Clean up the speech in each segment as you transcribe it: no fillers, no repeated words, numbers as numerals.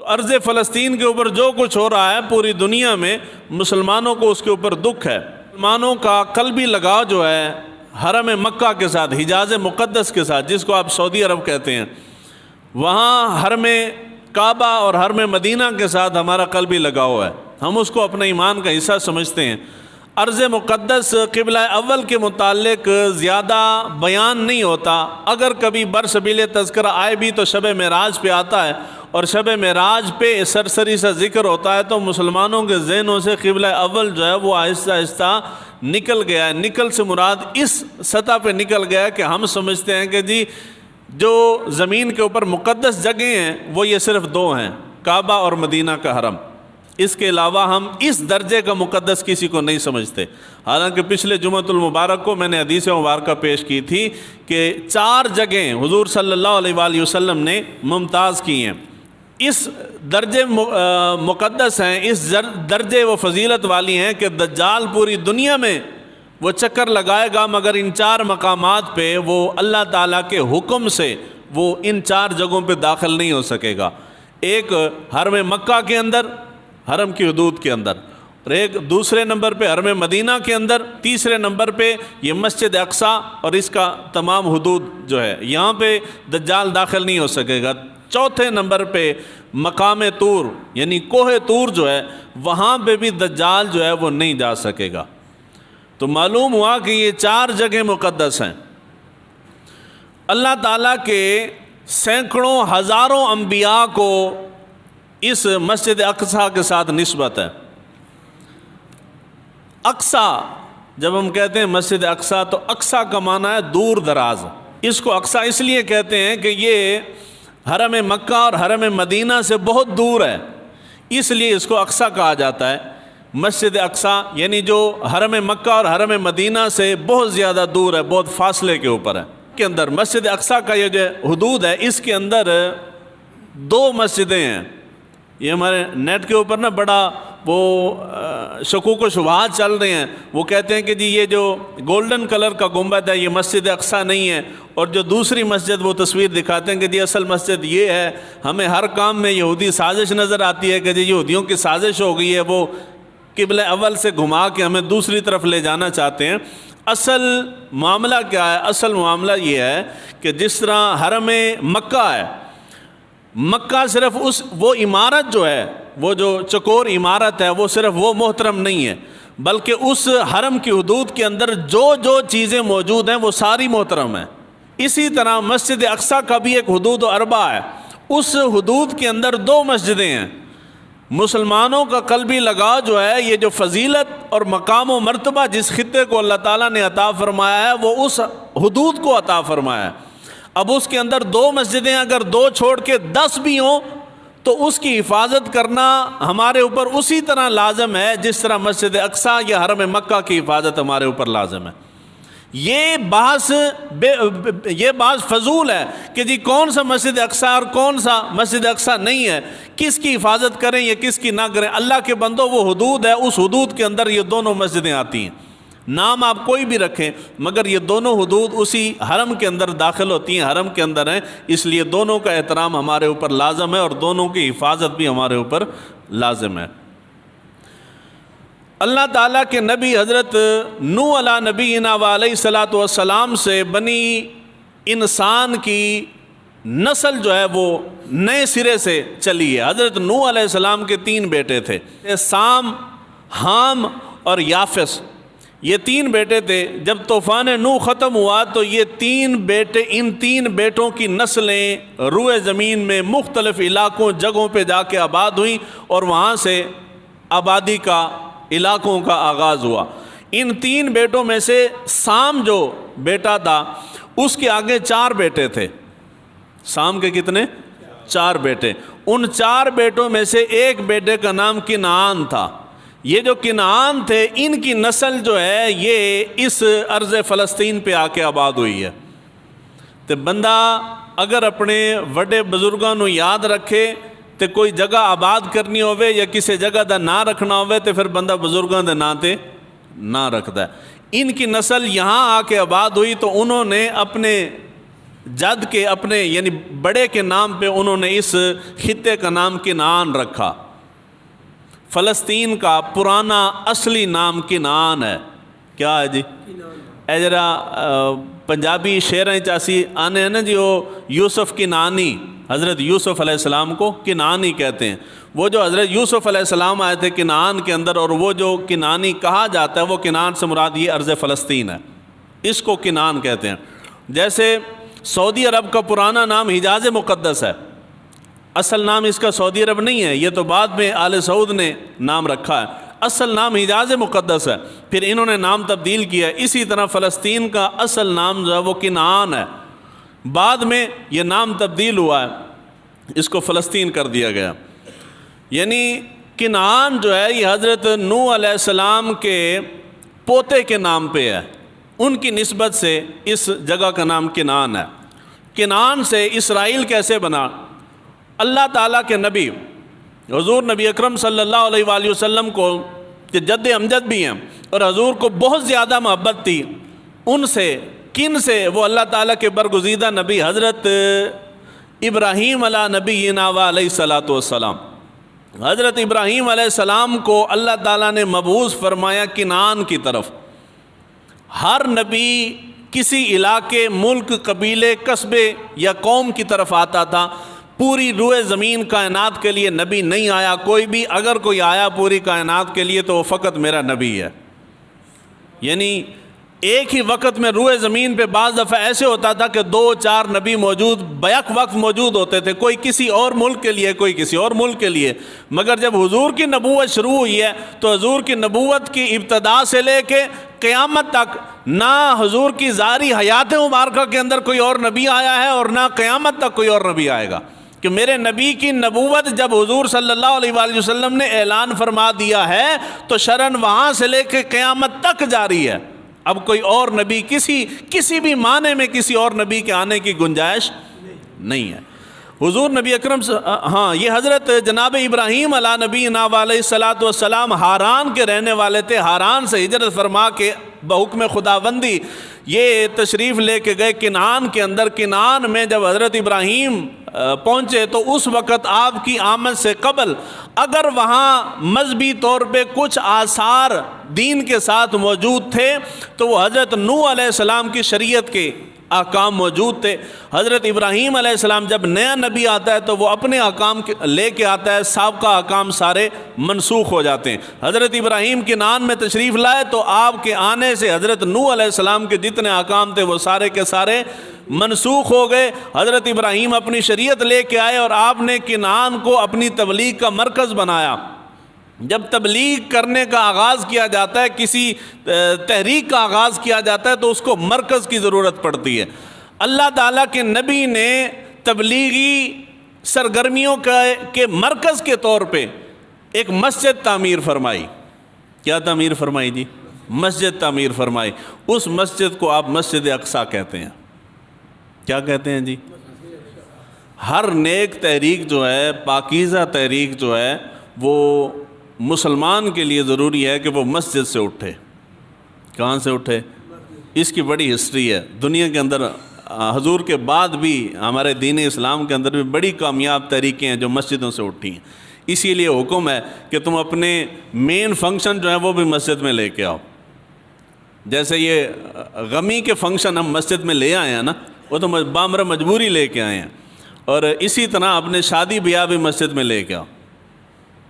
تو ارض فلسطین کے اوپر جو کچھ ہو رہا ہے پوری دنیا میں مسلمانوں کو اس کے اوپر دکھ ہے۔ مسلمانوں کا قلبی لگاؤ جو ہے حرم مکہ کے ساتھ، حجاز مقدس کے ساتھ، جس کو آپ سعودی عرب کہتے ہیں، وہاں حرم کعبہ اور حرم مدینہ کے ساتھ ہمارا قلبی لگاؤ ہے، ہم اس کو اپنے ایمان کا حصہ سمجھتے ہیں۔ ارض مقدس قبلہ اول کے متعلق زیادہ بیان نہیں ہوتا، اگر کبھی برسبیل تذکرہ آئے بھی تو شب معراج پہ آتا ہے، اور شب معراج پہ سرسری سا ذکر ہوتا ہے، تو مسلمانوں کے ذہنوں سے قبلہ اول جو ہے وہ آہستہ آہستہ نکل گیا ہے۔ نکل سے مراد اس سطح پہ نکل گیا ہے کہ ہم سمجھتے ہیں کہ جی جو زمین کے اوپر مقدس جگہیں ہیں وہ یہ صرف دو ہیں، کعبہ اور مدینہ کا حرم، اس کے علاوہ ہم اس درجے کا مقدس کسی کو نہیں سمجھتے۔ حالانکہ پچھلے جمعۃ المبارک کو میں نے حدیث مبارکہ پیش کی تھی کہ 4 جگہیں حضور صلی اللہ علیہ وآلہ وسلم نے ممتاز کی ہیں، اس درجے مقدس ہیں، اس درجے وہ فضیلت والی ہیں کہ دجال پوری دنیا میں وہ چکر لگائے گا، مگر ان 4 مقامات پہ وہ اللہ تعالیٰ کے حکم سے وہ ان 4 جگہوں پہ داخل نہیں ہو سکے گا۔ ایک حرم مکہ کے اندر، حرم کی حدود کے اندر، اور ایک دوسرے نمبر پہ حرم مدینہ کے اندر، تیسرے نمبر پہ یہ مسجد اقصیٰ اور اس کا تمام حدود جو ہے یہاں پہ دجال داخل نہیں ہو سکے گا۔ چوتھے نمبر پہ مقام طور یعنی کوہ طور جو ہے وہاں پہ بھی دجال جو ہے وہ نہیں جا سکے گا۔ تو معلوم ہوا کہ یہ 4 جگہیں مقدس ہیں۔ اللہ تعالیٰ کے سینکڑوں ہزاروں انبیاء کو اس مسجد اقصیٰ کے ساتھ نسبت ہے۔ اقصیٰ جب ہم کہتے ہیں مسجد اقصیٰ تو اقصیٰ کا معنی ہے دور دراز۔ اس کو اقصیٰ اس لیے کہتے ہیں کہ یہ حرم مکہ اور حرم مدینہ سے بہت دور ہے، اس لیے اس کو اقصیٰ کہا جاتا ہے۔ مسجد اقصیٰ یعنی جو حرم مکہ اور حرم مدینہ سے بہت زیادہ دور ہے، بہت فاصلے کے اوپر ہے۔ کے اندر مسجد اقصیٰ کا یہ جو حدود ہے، اس کے اندر 2 مسجدیں ہیں۔ یہ ہمارے نیٹ کے اوپر نا بڑا وہ شکوک و شبہات چل رہے ہیں، وہ کہتے ہیں کہ جی یہ جو گولڈن کلر کا گنبد ہے یہ مسجد اقصیٰ نہیں ہے، اور جو دوسری مسجد وہ تصویر دکھاتے ہیں کہ جی اصل مسجد یہ ہے۔ ہمیں ہر کام میں یہودی سازش نظر آتی ہے کہ جی یہودیوں کی سازش ہو گئی ہے، وہ قبلہ اول سے گھما کے ہمیں دوسری طرف لے جانا چاہتے ہیں۔ اصل معاملہ کیا ہے؟ اصل معاملہ یہ ہے کہ جس طرح حرم مکہ ہے، مکہ صرف وہ عمارت جو ہے، وہ جو چکور عمارت ہے، وہ صرف وہ محترم نہیں ہے، بلکہ اس حرم کی حدود کے اندر جو چیزیں موجود ہیں وہ ساری محترم ہیں۔ اسی طرح مسجد اقصیٰ کا بھی ایک حدود اربع ہے، اس حدود کے اندر 2 مسجدیں ہیں۔ مسلمانوں کا قلبی لگاؤ جو ہے، یہ جو فضیلت اور مقام و مرتبہ جس خطے کو اللہ تعالیٰ نے عطا فرمایا ہے وہ اس حدود کو عطا فرمایا ہے۔ اب اس کے اندر 2 مسجدیں اگر 2 چھوڑ کے 10 بھی ہوں تو اس کی حفاظت کرنا ہمارے اوپر اسی طرح لازم ہے جس طرح مسجد اقصیٰ یا حرم مکہ کی حفاظت ہمارے اوپر لازم ہے۔ یہ بحث فضول ہے کہ جی کون سا مسجد اقصیٰ اور کون سا مسجد اقصیٰ نہیں ہے، کس کی حفاظت کریں یا کس کی نہ کریں۔ اللہ کے بندوں، وہ حدود ہے، اس حدود کے اندر یہ دونوں مسجدیں آتی ہیں۔ نام آپ کوئی بھی رکھیں مگر یہ دونوں حدود اسی حرم کے اندر داخل ہوتی ہیں، حرم کے اندر ہیں، اس لیے دونوں کا احترام ہمارے اوپر لازم ہے اور دونوں کی حفاظت بھی ہمارے اوپر لازم ہے۔ اللہ تعالیٰ کے نبی حضرت نوح علیہ نبینا علیہ الصلاۃ والسلام سے بنی انسان کی نسل جو ہے وہ نئے سرے سے چلی ہے۔ حضرت نوح علیہ السلام کے 3 بیٹے تھے، سام، حام اور یافس، یہ 3 بیٹے تھے۔ جب طوفان نوح ختم ہوا تو یہ 3 بیٹے، ان 3 بیٹوں کی نسلیں روئے زمین میں مختلف علاقوں جگہوں پہ جا کے آباد ہوئیں، اور وہاں سے آبادی کا علاقوں کا آغاز ہوا۔ ان 3 بیٹوں میں سے سام جو بیٹا تھا اس کے آگے 4 بیٹے تھے۔ سام کے کتنے؟ 4 بیٹے۔ ان 4 بیٹوں میں سے ایک بیٹے کا نام کنعان تھا۔ یہ جو کنعان تھے ان کی نسل جو ہے یہ اس ارض فلسطین پہ آ کے آباد ہوئی ہے۔ تو بندہ اگر اپنے وڈے بزرگاں نو یاد رکھے تو کوئی جگہ آباد کرنی ہوئے یا کسی جگہ دا نہ رکھنا ہوئے تو پھر بندہ بزرگاں دے نام تے نہ رکھتا ہے۔ ان کی نسل یہاں آ کے آباد ہوئی تو انہوں نے اپنے جد کے اپنے یعنی بڑے کے نام پہ انہوں نے اس خطے کا نام کنعان رکھا۔ فلسطین کا پرانا اصلی نام کنعان ہے۔ کیا ہے جی؟ اے ذرا پنجابی شعراں چاسی آنے ہیں نا جی، وہ یوسف کنعانی، حضرت یوسف علیہ السلام کو کنعانی کہتے ہیں۔ وہ جو حضرت یوسف علیہ السلام آئے تھے کنعان کے اندر، اور وہ جو کنعانی کہا جاتا ہے وہ کنعان سے مراد یہ ارض فلسطین ہے، اس کو کنعان کہتے ہیں۔ جیسے سعودی عرب کا پرانا نام حجاز مقدس ہے، اصل نام اس کا سعودی عرب نہیں ہے، یہ تو بعد میں آل سعود نے نام رکھا ہے، اصل نام حجاز مقدس ہے، پھر انہوں نے نام تبدیل کیا ہے۔ اسی طرح فلسطین کا اصل نام جو ہے وہ کنعان ہے، بعد میں یہ نام تبدیل ہوا ہے، اس کو فلسطین کر دیا گیا۔ یعنی کنعان جو ہے یہ حضرت نوح علیہ السلام کے پوتے کے نام پہ ہے، ان کی نسبت سے اس جگہ کا نام کنعان ہے۔ کنعان سے اسرائیل کیسے بنا؟ اللہ تعالیٰ کے نبی حضور نبی اکرم صلی اللہ علیہ وآلہ وسلم کو کہ جد امجد بھی ہیں اور حضور کو بہت زیادہ محبت تھی، ان سے کن سے؟ وہ اللہ تعالیٰ کے برگزیدہ نبی حضرت ابراہیم علیہ نبینا علیہ الصلاۃ والسلام۔ حضرت ابراہیم علیہ السلام کو اللہ تعالیٰ نے مبعوث فرمایا کنعان کی طرف۔ ہر نبی کسی علاقے، ملک، قبیلے، قصبے یا قوم کی طرف آتا تھا، پوری روئے زمین کائنات کے لیے نبی نہیں آیا کوئی بھی۔ اگر کوئی آیا پوری کائنات کے لیے تو وہ فقط میرا نبی ہے۔ یعنی ایک ہی وقت میں روئے زمین پہ بعض دفعہ ایسے ہوتا تھا کہ 2-4 نبی موجود بیک وقت موجود ہوتے تھے، کوئی کسی اور ملک کے لیے، کوئی کسی اور ملک کے لیے۔ مگر جب حضور کی نبوت شروع ہوئی ہے تو حضور کی نبوت کی ابتدا سے لے کے قیامت تک نہ حضور کی ظاہری حیات مبارکہ کے اندر کوئی اور نبی آیا ہے اور نہ قیامت تک کوئی اور نبی آئے گا، کہ میرے نبی کی نبوت جب حضور صلی اللہ علیہ وآلہ وسلم نے اعلان فرما دیا ہے تو شرعاً وہاں سے لے کے قیامت تک جاری ہے۔ اب کوئی اور نبی کسی بھی معنی میں کسی اور نبی کے آنے کی گنجائش نہیں ہے۔ حضور نبی اکرم یہ حضرت جناب ابراہیم علیہ نبینا علیہ الصلاۃ والسلام ہاران کے رہنے والے تھے۔ ہاران سے ہجرت فرما کے بحکم خداوندی یہ تشریف لے کے گئے کنعان کے اندر۔ کنعان میں جب حضرت ابراہیم پہنچے تو اس وقت آپ کی آمد سے قبل اگر وہاں مذہبی طور پہ کچھ آثار دین کے ساتھ موجود تھے تو وہ حضرت نوح علیہ السلام کی شریعت کے احکام موجود تھے۔ حضرت ابراہیم علیہ السلام جب نیا نبی آتا ہے تو وہ اپنے احکام لے کے آتا ہے، سابقہ احکام سارے منسوخ ہو جاتے ہیں۔ حضرت ابراہیم کنعان میں تشریف لائے تو آپ کے آنے سے حضرت نوح علیہ السلام کے جتنے احکام تھے وہ سارے کے سارے منسوخ ہو گئے۔ حضرت ابراہیم اپنی شریعت لے کے آئے اور آپ نے کنعان کو اپنی تبلیغ کا مرکز بنایا۔ جب تبلیغ کرنے کا آغاز کیا جاتا ہے، کسی تحریک کا آغاز کیا جاتا ہے تو اس کو مرکز کی ضرورت پڑتی ہے۔ اللہ تعالیٰ کے نبی نے تبلیغی سرگرمیوں کے مرکز کے طور پہ ایک مسجد تعمیر فرمائی۔ کیا تعمیر فرمائی جی؟ مسجد تعمیر فرمائی۔ اس مسجد کو آپ مسجد اقصیٰ کہتے ہیں۔ کیا کہتے ہیں جی؟ ہر نیک تحریک جو ہے، پاکیزہ تحریک جو ہے، وہ مسلمان کے لیے ضروری ہے کہ وہ مسجد سے اٹھے۔ کہاں سے اٹھے؟ اس کی بڑی ہسٹری ہے دنیا کے اندر۔ حضور کے بعد بھی ہمارے دین اسلام کے اندر بھی بڑی کامیاب تحریکیں ہیں جو مسجدوں سے اٹھی ہیں۔ اسی لیے حکم ہے کہ تم اپنے مین فنکشن جو ہے وہ بھی مسجد میں لے کے آؤ۔ جیسے یہ غمی کے فنکشن ہم مسجد میں لے آئے ہیں نا، وہ تو بامرہ مجبوری لے کے آئے ہیں، اور اسی طرح اپنے شادی بیاہ بھی مسجد میں لے کے آؤ۔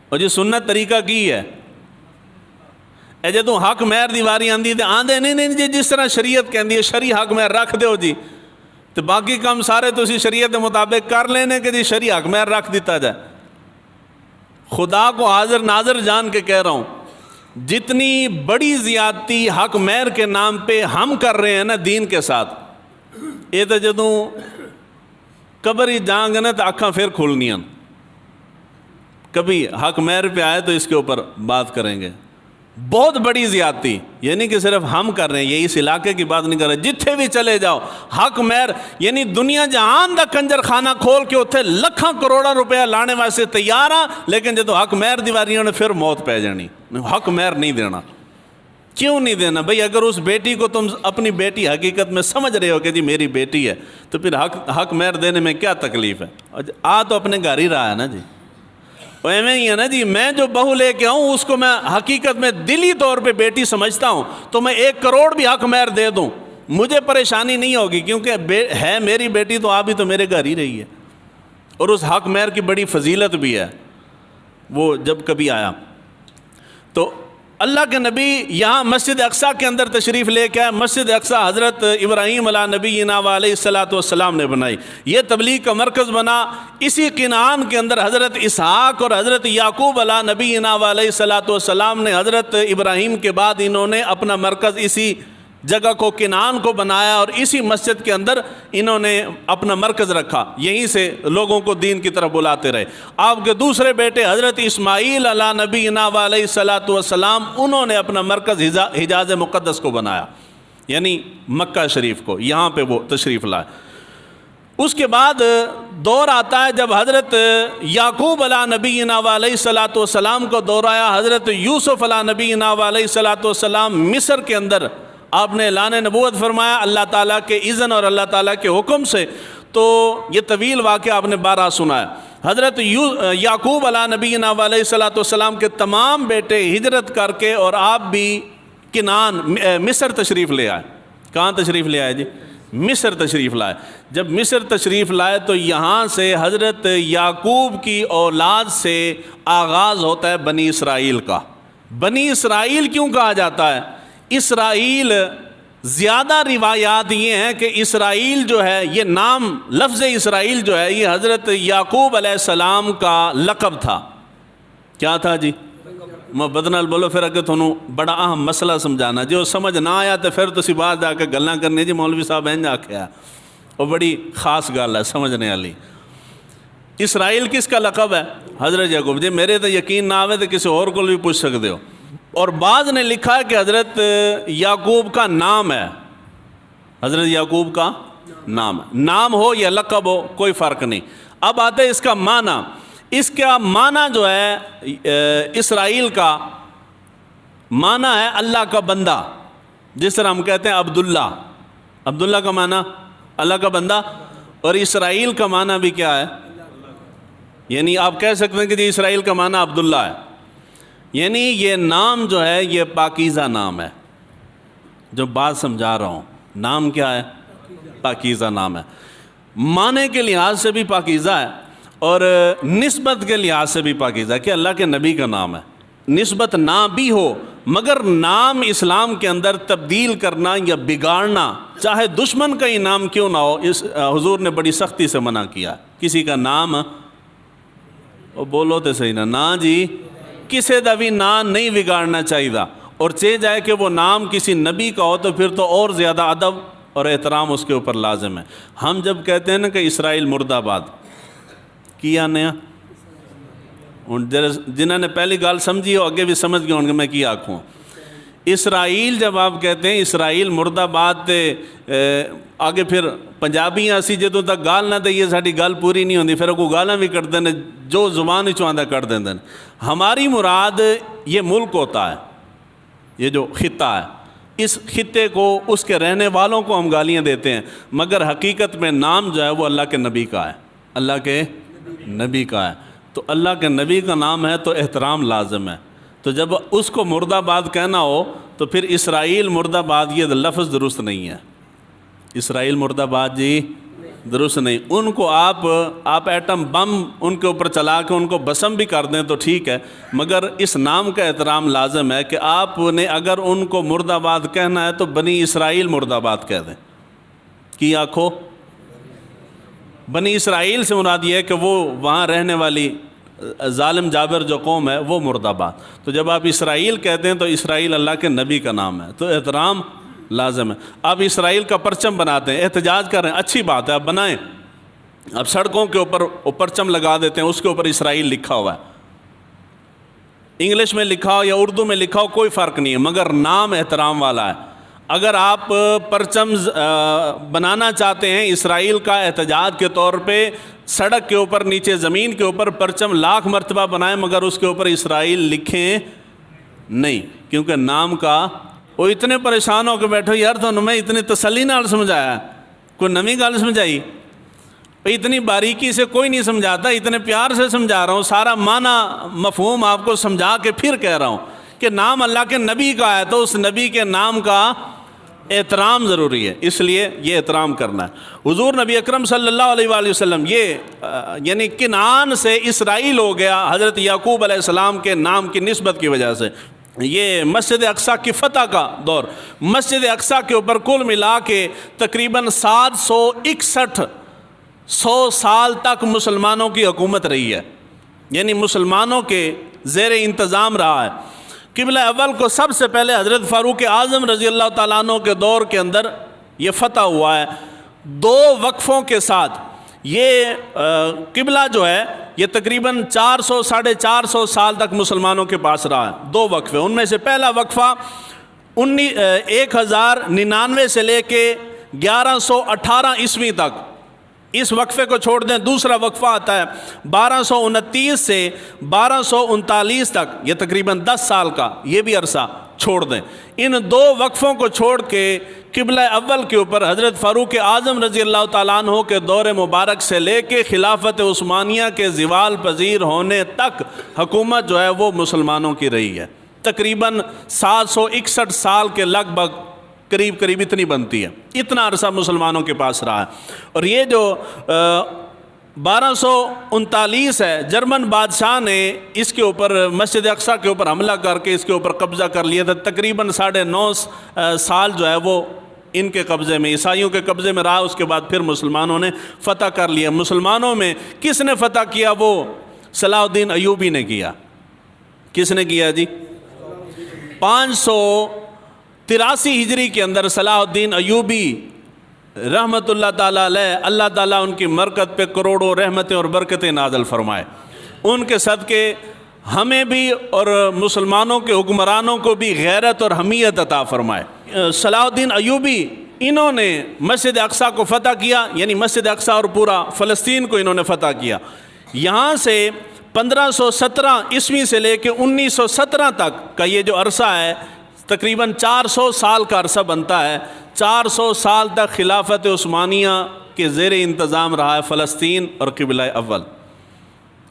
اور جی سنت طریقہ کی ہے اے جے تو حق مہر دیواری آندی تے آندے نہیں جی جس طرح شریعت کہندی ہے شریع حق مہر رکھ دیو جی، تو باقی کام سارے تو اسی شریعت مطابق کر لینے کہ جی شریع حق مہر رکھ دیتا جائے۔ خدا کو حاضر ناظر جان کے کہہ رہا ہوں، جتنی بڑی زیادتی حق مہر کے نام پہ ہم کر رہے ہیں نا دین کے ساتھ، یہ تو جدوں قبر ہی جانگ نا تو اکھاں پھر کھلنیاں۔ کبھی حق مہر پہ آئے تو اس کے اوپر بات کریں گے۔ بہت بڑی زیادتی، یعنی کہ صرف ہم کر رہے ہیں، یہ اس علاقے کی بات نہیں کر رہے، جتھے بھی چلے جاؤ حق مہر، یعنی دنیا جہان دا کنجر خانہ کھول کے اتھے لکھاں کروڑاں روپیہ لانے واسطے تیار ہاں، لیکن جدو حق مہر دیواریوں نے پھر موت پہ جانی، حق مہر نہیں دینا۔ کیوں نہیں دینا بھائی؟ اگر اس بیٹی کو تم اپنی بیٹی حقیقت میں سمجھ رہے ہو کہ جی میری بیٹی ہے، تو پھر حق مہر دینے میں کیا تکلیف ہے؟ آ تو اپنے گھر ہی رہا ہے نا جی۔ وہ ایویں ہی ہے نا جی، میں جو بہو لے کے آؤں اس کو میں حقیقت میں دلی طور پہ بیٹی سمجھتا ہوں، تو میں 1 کروڑ بھی حق مہر دے دوں مجھے پریشانی نہیں ہوگی، کیونکہ ہے میری بیٹی، تو آپ بھی تو میرے گھر ہی رہی ہے۔ اور اس حق مہر کی بڑی فضیلت بھی ہے۔ وہ جب کبھی آیا تو اللہ کے نبی یہاں مسجد اقصیٰ کے اندر تشریف لے کے آئے۔ مسجد اقصیٰ حضرت ابراہیم علیہ نبینا علیہ الصلاۃ والسلام نے بنائی، یہ تبلیغ کا مرکز بنا۔ اسی کنعان کے اندر حضرت اسحاق اور حضرت یعقوب علیہ نبینا علیہ الصلاۃ والسلام نے حضرت ابراہیم کے بعد انہوں نے اپنا مرکز اسی جگہ کو، کنعان کو بنایا، اور اسی مسجد کے اندر انہوں نے اپنا مرکز رکھا، یہیں سے لوگوں کو دین کی طرف بلاتے رہے۔ آپ کے دوسرے بیٹے حضرت اسماعیل علیہ نبینا علیہ الصلاۃ والسلام، انہوں نے اپنا مرکز حجاز مقدس کو بنایا، یعنی مکہ شریف کو، یہاں پہ وہ تشریف لائے۔ اس کے بعد دور آتا ہے جب حضرت یعقوب علیہ نبینا علیہ الصلاۃ والسلام کو دور آیا۔ حضرت یوسف علیہ نبینا علیہ الصلاۃ والسلام مصر کے اندر آپ نے اعلان نبوت فرمایا اللہ تعالیٰ کے اذن اور اللہ تعالیٰ کے حکم سے۔ تو یہ طویل واقعہ آپ نے 12 سنا ہے۔ حضرت یعقوب علیہ نبینا علیہ الصلاۃ والسلام کے تمام بیٹے ہجرت کر کے، اور آپ بھی کنعان مصر تشریف لے آئے۔ کہاں تشریف لے آئے جی؟ مصر تشریف لائے۔ جب مصر تشریف لائے تو یہاں سے حضرت یعقوب کی اولاد سے آغاز ہوتا ہے بنی اسرائیل کا۔ بنی اسرائیل کیوں کہا جاتا ہے؟ اسرائیل، زیادہ روایات یہ ہیں کہ اسرائیل جو ہے، یہ نام لفظ اسرائیل جو ہے، یہ حضرت یعقوب علیہ السلام کا لقب تھا۔ کیا تھا جی؟ میں بدنال بولو پھر اگر تھونوں بڑا اہم مسئلہ سمجھانا، جو سمجھ نہ آیا تو پھر تو بات جا کے گلاں کرنے جی مولوی صاحب ہیں جا کے اور بڑی خاص گل ہے سمجھنے والی۔ اسرائیل کس کا لقب ہے؟ حضرت یعقوب۔ جی میرے تو یقین نہ آوے تو کسی اور کو بھی پوچھ سکتے ہو۔ اور بعض نے لکھا ہے کہ حضرت یعقوب کا نام ہے، حضرت یعقوب کا نام ہے، نام ہو یا لقب ہو کوئی فرق نہیں۔ اب آتے اس کا معنی۔ اس کا معنی جو ہے اسرائیل کا معنی ہے اللہ کا بندہ، جس طرح ہم کہتے ہیں عبداللہ۔ عبداللہ کا معنی اللہ کا بندہ، اور اسرائیل کا معنی بھی کیا ہے؟ یعنی آپ کہہ سکتے ہیں کہ جی اسرائیل کا معنی عبداللہ ہے، یعنی یہ نام جو ہے یہ پاکیزہ نام ہے۔ جو بات سمجھا رہا ہوں، نام کیا ہے؟ پاکیزہ نام ہے۔ معنی کے لحاظ سے بھی پاکیزہ ہے اور نسبت کے لحاظ سے بھی پاکیزہ ہے کہ اللہ کے نبی کا نام ہے۔ نسبت نہ بھی ہو مگر نام اسلام کے اندر تبدیل کرنا یا بگاڑنا، چاہے دشمن کا ہی نام کیوں نہ ہو، اس حضور نے بڑی سختی سے منع کیا۔ کسی کا نام وہ بولو تو صحیح نا جی، کسی دا بھی نام نہیں بگاڑنا چاہیے، اور چاہے جائے کہ وہ نام کسی نبی کا ہو تو پھر تو اور زیادہ ادب اور احترام اس کے اوپر لازم ہے۔ ہم جب کہتے ہیں نا کہ اسرائیل مرد آباد کیا نیا، جنہوں نے پہلی گال سمجھی ہو اگے بھی سمجھ گئے ہوں گے میں کی آکھوں۔ اسرائیل جب آپ کہتے ہیں اسرائیل مرد آباد تے آگے پھر پنجابی اسی جدوں تک گال نہ دئیے ساڈی گل پوری نہیں ہوندی، پھر کوئی گالاں بھی کٹ دیں جو زبان ہی چواندہ کٹ دیں۔ ہماری مراد یہ ملک ہوتا ہے، یہ جو خطہ ہے، اس خطے کو، اس کے رہنے والوں کو ہم گالیاں دیتے ہیں، مگر حقیقت میں نام جو ہے وہ اللہ کے نبی کا ہے، اللہ کے نبی کا ہے۔ تو اللہ کے نبی کا نام ہے تو احترام لازم ہے۔ تو جب اس کو مرد آباد کہنا ہو تو پھر اسرائیل مرد آباد یہ لفظ درست نہیں ہے۔ اسرائیل مرد آباد جی درست نہیں۔ ان کو آپ ایٹم بم ان کے اوپر چلا کے ان کو بسم بھی کر دیں تو ٹھیک ہے، مگر اس نام کا احترام لازم ہے کہ آپ نے اگر ان کو مرد آباد کہنا ہے تو بنی اسرائیل مرد آباد کہہ دیں۔ کی آنکھو بنی اسرائیل سے مراد یہ ہے کہ وہ وہاں رہنے والی ظالم جابر جو قوم ہے وہ مرد آباد۔ تو جب آپ اسرائیل کہتے ہیں تو اسرائیل اللہ کے نبی کا نام ہے، تو احترام لازم ہے۔ اب اسرائیل کا پرچم بناتے ہیں، احتجاج کر رہے ہیں، اچھی بات ہے، آپ بنائیں۔ اب سڑکوں کے اوپر پرچم لگا دیتے ہیں، اس کے اوپر اسرائیل لکھا ہوا ہے، انگلش میں لکھا ہو یا اردو میں لکھا ہو کوئی فرق نہیں ہے، مگر نام احترام والا ہے۔ اگر آپ پرچم بنانا چاہتے ہیں اسرائیل کا احتجاج کے طور پہ، سڑک کے اوپر نیچے زمین کے اوپر پرچم لاکھ مرتبہ بنائیں مگر اس کے اوپر اسرائیل لکھیں نہیں، کیونکہ نام کا وہ اتنے پریشان ہو کے بیٹھو یار تو میں اتنی تسلی نال سمجھایا، کوئی نویں گل سمجھائی؟ اتنی باریکی سے کوئی نہیں سمجھاتا، اتنے پیار سے سمجھا رہا ہوں، سارا معنی مفہوم آپ کو سمجھا کے پھر کہہ رہا ہوں کہ نام اللہ کے نبی کا ہے تو اس نبی کے نام کا احترام ضروری ہے، اس لیے یہ احترام کرنا ہے۔ حضور نبی اکرم صلی اللہ علیہ وآلہ وسلم یہ یعنی کنعان سے اسرائیل ہو گیا حضرت یعقوب علیہ السلام کے نام کی نسبت کی وجہ سے۔ یہ مسجد اقصیٰ کی فتح کا دور، مسجد اقصیٰ کے اوپر کل ملا کے تقریباً 761 سال تک مسلمانوں کی حکومت رہی ہے، یعنی مسلمانوں کے زیر انتظام رہا ہے۔ قبلہ اول کو سب سے پہلے حضرت فاروق اعظم رضی اللہ تعالیٰ عنہ کے دور کے اندر یہ فتح ہوا ہے، 2 وقفوں کے ساتھ۔ یہ قبلہ جو ہے یہ تقریباً 400 ساڑھے 400 سال تک مسلمانوں کے پاس رہا ہے، 2 وقفے۔ ان میں سے پہلا وقفہ 1099 سے لے کے 1118 عیسوی تک، اس وقفے کو چھوڑ دیں۔ دوسرا وقفہ آتا ہے 1229 سے 1239 تک، یہ تقریباً 10 سال کا، یہ بھی عرصہ چھوڑ دیں۔ ان 2 وقفوں کو چھوڑ کے قبلہ اول کے اوپر حضرت فاروق اعظم رضی اللہ تعالیٰ عنہ کے دور مبارک سے لے کے خلافت عثمانیہ کے زوال پذیر ہونے تک حکومت جو ہے وہ مسلمانوں کی رہی ہے، تقریباً 761 سال کے لگ بھگ قریب اتنی بنتی ہے، اتنا عرصہ مسلمانوں کے پاس رہا ہے۔ اور یہ جو 1239 ہے، جرمن بادشاہ نے اس کے اوپر مسجد اقصیٰ کے اوپر حملہ کر کے اس کے اوپر قبضہ کر لیا تھا، تقریباً 9.5 سال جو ہے وہ ان کے قبضے میں، عیسائیوں کے قبضے میں رہا۔ اس کے بعد پھر مسلمانوں نے فتح کر لیا۔ مسلمانوں میں کس نے فتح کیا؟ وہ صلاح الدین ایوبی نے کیا۔ کس نے کیا جی؟ 583 ہجری کے اندر صلاح الدین ایوبی رحمت اللہ تعالیٰ علیہ، اللہ تعالیٰ ان کی مرکت پہ کروڑوں رحمتیں اور برکتیں نازل فرمائے۔ ان کے صدقے ہمیں بھی اور مسلمانوں کے حکمرانوں کو بھی غیرت اور حمیت عطا فرمائے۔ صلاح الدین ایوبی انہوں نے مسجد اقصیٰ کو فتح کیا، یعنی مسجد اقصیٰ اور پورا فلسطین کو انہوں نے فتح کیا۔ یہاں سے 1517 عیسوی سے لے کے 1917 تک کا یہ جو عرصہ ہے تقریباً 400 سال کا عرصہ بنتا ہے۔ 400 سال تک خلافت عثمانیہ کے زیر انتظام رہا ہے فلسطین اور قبلہ اول۔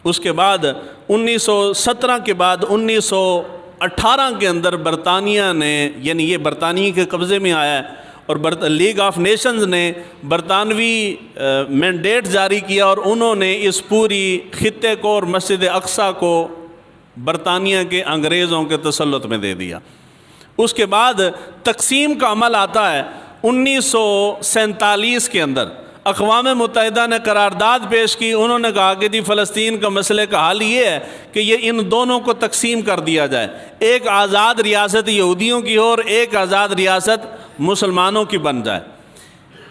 اس کے بعد 1917 کے بعد 1918 کے اندر برطانیہ نے، یعنی یہ برطانیہ کے قبضے میں آیا ہے، اور لیگ آف نیشنز نے برطانوی مینڈیٹ جاری کیا اور انہوں نے اس پوری خطے کو اور مسجد اقصیٰ کو برطانیہ کے انگریزوں کے تسلط میں دے دیا۔ اس کے بعد تقسیم کا عمل آتا ہے 1947 کے اندر۔ اقوام متحدہ نے قرارداد پیش کی، انہوں نے کہا کہ جی فلسطین کا مسئلے کا حل یہ ہے کہ یہ ان دونوں کو تقسیم کر دیا جائے، ایک آزاد ریاست یہودیوں کی ہو اور ایک آزاد ریاست مسلمانوں کی بن جائے۔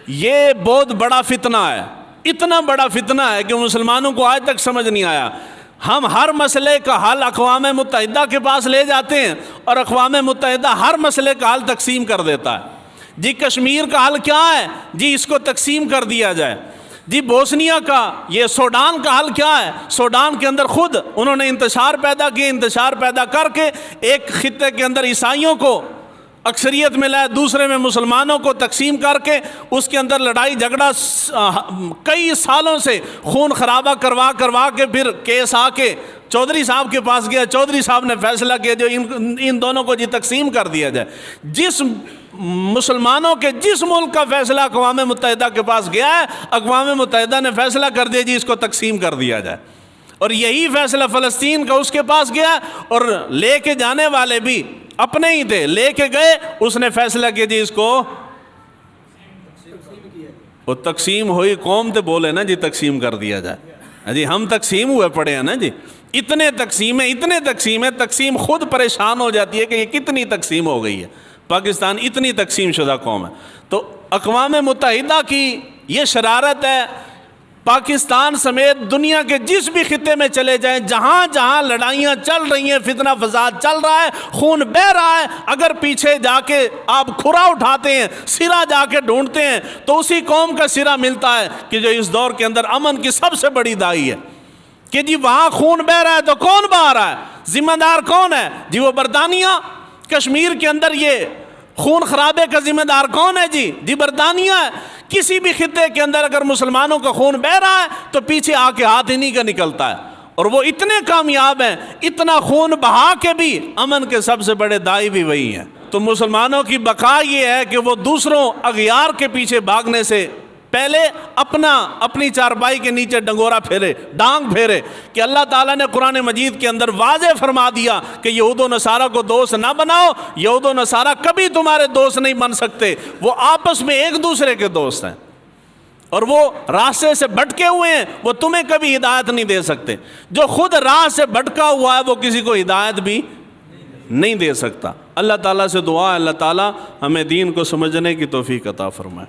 یہ بہت بڑا فتنہ ہے، اتنا بڑا فتنہ ہے کہ مسلمانوں کو آج تک سمجھ نہیں آیا۔ ہم ہر مسئلے کا حل اقوام متحدہ کے پاس لے جاتے ہیں اور اقوام متحدہ ہر مسئلے کا حل تقسیم کر دیتا ہے۔ جی کشمیر کا حل کیا ہے؟ جی اس کو تقسیم کر دیا جائے۔ جی بوسنیا کا، یہ سوڈان کا حل کیا ہے؟ سوڈان کے اندر خود انہوں نے انتشار پیدا کیے، انتشار پیدا کر کے ایک خطے کے اندر عیسائیوں کو اکثریت میں لائے، دوسرے میں مسلمانوں کو تقسیم کر کے اس کے اندر لڑائی جھگڑا کئی سالوں سے خون خرابہ کروا کے پھر کیس آ کے چودھری صاحب کے پاس گیا۔ چودھری صاحب نے فیصلہ کیا جو ان دونوں کو جی تقسیم کر دیا جائے۔ جس مسلمانوں کے جس ملک کا فیصلہ اقوام متحدہ کے پاس گیا ہے، اقوام متحدہ نے فیصلہ کر دیا جی اس کو تقسیم کر دیا جائے، اور یہی فیصلہ فلسطین کا اس کے پاس گیا، اور لے کے جانے والے بھی اپنے ہی تھے، لے کے گئے، اس نے فیصلہ کیا جی اس کو وہ تقسیم ہوئی قوم تے بولے نا جی تقسیم کر دیا جائے۔ جی ہم تقسیم ہوئے پڑے ہیں نا جی، اتنے تقسیمیں، تقسیم خود پریشان ہو جاتی ہے کہ یہ کتنی تقسیم ہو گئی ہے۔ پاکستان اتنی تقسیم شدہ قوم ہے، تو اقوام متحدہ کی یہ شرارت ہے۔ پاکستان سمیت دنیا کے جس بھی خطے میں چلے جائیں، جہاں جہاں لڑائیاں چل رہی ہیں، فتنہ فساد چل رہا ہے، خون بہہ رہا ہے، اگر پیچھے جا کے آپ کھرا اٹھاتے ہیں، سرا جا کے ڈھونڈتے ہیں، تو اسی قوم کا سرا ملتا ہے کہ جو اس دور کے اندر امن کی سب سے بڑی داعی ہے۔ کہ جی وہاں خون بہہ رہا ہے تو کون بہا رہا ہے؟ ذمہ دار کون ہے؟ جی وہ برطانیہ۔ کشمیر کے اندر یہ خون خرابے کا ذمہ دار کون ہے جی برطانیہ ہے۔ کسی بھی خطے کے اندر اگر مسلمانوں کا خون بہہ رہا ہے تو پیچھے آ کے ہاتھ انہی کا نکلتا ہے، اور وہ اتنے کامیاب ہیں، اتنا خون بہا کے بھی امن کے سب سے بڑے دائی بھی وہی ہیں۔ تو مسلمانوں کی بقا یہ ہے کہ وہ دوسروں اغیار کے پیچھے بھاگنے سے پہلے اپنی چارپائی کے نیچے ڈنگورا پھیرے، ڈانگ پھیرے، کہ اللہ تعالیٰ نے قرآن مجید کے اندر واضح فرما دیا کہ یہود و نصارہ کو دوست نہ بناؤ، یہود و نصارہ کبھی تمہارے دوست نہیں بن سکتے، وہ آپس میں ایک دوسرے کے دوست ہیں، اور وہ راستے سے بھٹکے ہوئے ہیں، وہ تمہیں کبھی ہدایت نہیں دے سکتے۔ جو خود راہ سے بھٹکا ہوا ہے وہ کسی کو ہدایت بھی نہیں دے سکتا۔ اللہ تعالیٰ سے دعا ہے اللہ تعالیٰ ہمیں دین کو سمجھنے کی توفیق عطا فرمائے۔